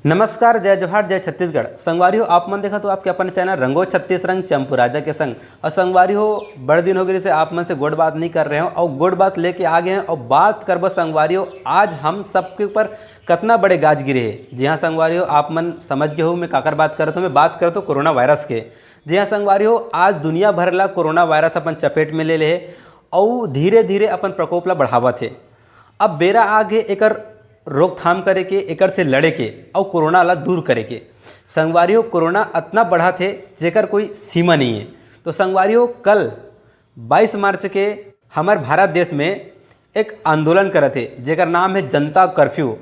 नमस्कार, जय जोहार, जय छत्तीसगढ़। संगवारी हो आप मन देखा तो आपके अपन चैनल रंगो छत्तीस रंग चंपू राजा के संग। और संगवारी हो बड़े दिन हो गए से आप मन से गोड़ बात नहीं कर रहे हो और गोड़ बात लेके आ गए हैं और बात करबो संगवारी हो आज हम सबके ऊपर कितना बड़े गाज गिरे है। जी हाँ संगवारी हो आप मन समझ गए हो मैं काकर बात करता हूँ। मैं बात करता हूँ कोरोना वायरस के। जी हाँ संगवारी हो आज दुनिया भर ला कोरोना वायरस अपन चपेट में ले ले और धीरे धीरे अपन प्रकोप ला बढ़ावत है। अब बेरा आगे एकर रोकथाम करे के, एकर से लड़े के और कोरोना ला दूर करे के। संगवारियों कोरोना इतना बढ़ा थे जेकर कोई सीमा नहीं है। तो संगवारियों कल 22 मार्च के हमारे भारत देश में एक आंदोलन करे थे जेकर नाम है जनता कर्फ्यू।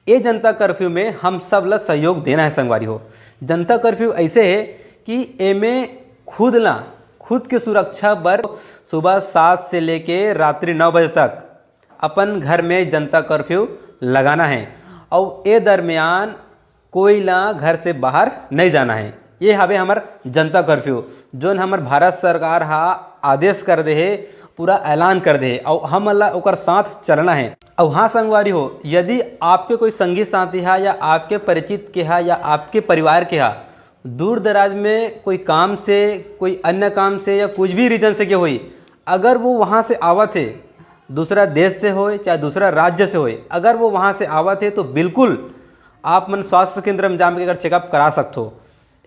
ये जनता कर्फ्यू में हम सब ला सहयोग देना है संगवारियों। जनता कर्फ्यू ऐसे है कि एमे खुद की सुरक्षा बर सुबह 7 से लेके रात्रि 9 बजे तक अपन घर में जनता कर्फ्यू लगाना है और ये दरमियान कोई ला घर से बाहर नहीं जाना है। ये हवे हमार जनता कर्फ्यू जोन हमार भारत सरकार हा आदेश कर दे है, पूरा ऐलान कर दे है और हम ला ओकर साथ चलना है। और हाँ संगवारी हो यदि आपके कोई संगी साथी है या आपके परिचित के है या आपके परिवार के है दूर दराज में कोई काम से, कोई अन्य काम से या कुछ भी रीजन से के हुई, अगर वो वहाँ से आवत है, दूसरा देश से होए चाहे दूसरा राज्य से होए, अगर वो वहाँ से आवत है तो बिल्कुल आप मन स्वास्थ्य केंद्र में जाके अगर चेकअप करा सकते हो।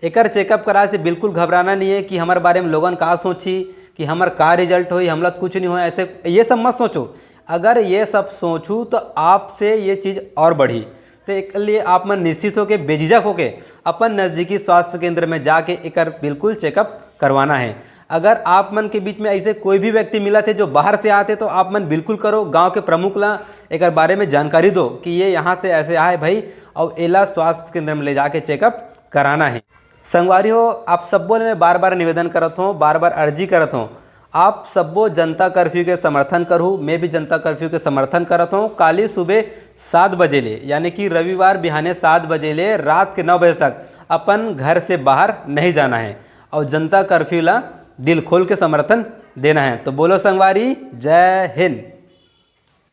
एकर चेकअप कराए से बिल्कुल घबराना नहीं है कि हमारे बारे में लोगन का सोची कि हमार का रिजल्ट हो, हमला कुछ नहीं हो, ऐसे ये सब मत सोचो। अगर ये सब सोचूँ तो आपसे ये चीज़ और बढ़ी। तो एक लिए आप मन निश्चित होकर बेझिझक होकर अपन नज़दीकी स्वास्थ्य केंद्र में जाके एकर बिल्कुल चेकअप करवाना है। अगर आप मन के बीच में ऐसे कोई भी व्यक्ति मिला थे जो बाहर से आते तो आप मन बिल्कुल करो, गांव के प्रमुख ला एक बारे में जानकारी दो कि ये यहाँ से ऐसे आए भाई और एला स्वास्थ्य केंद्र में ले जाके चेकअप कराना है। संगवारी हो आप सबों में बार बार निवेदन करत हूँ, बार बार अर्जी करत हूँ, आप सबो जनता कर्फ्यू के समर्थन करूँ। मैं भी जनता कर्फ्यू के समर्थन करत हूँ। काली सुबह 7 बजे ले यानी कि रविवार बिहाने 7 बजे ले रात के 9 बजे तक अपन घर से बाहर नहीं जाना है और जनता कर्फ्यू ला दिल खोल के समर्थन देना है। तो बोलो संगवारी, जय हिंद।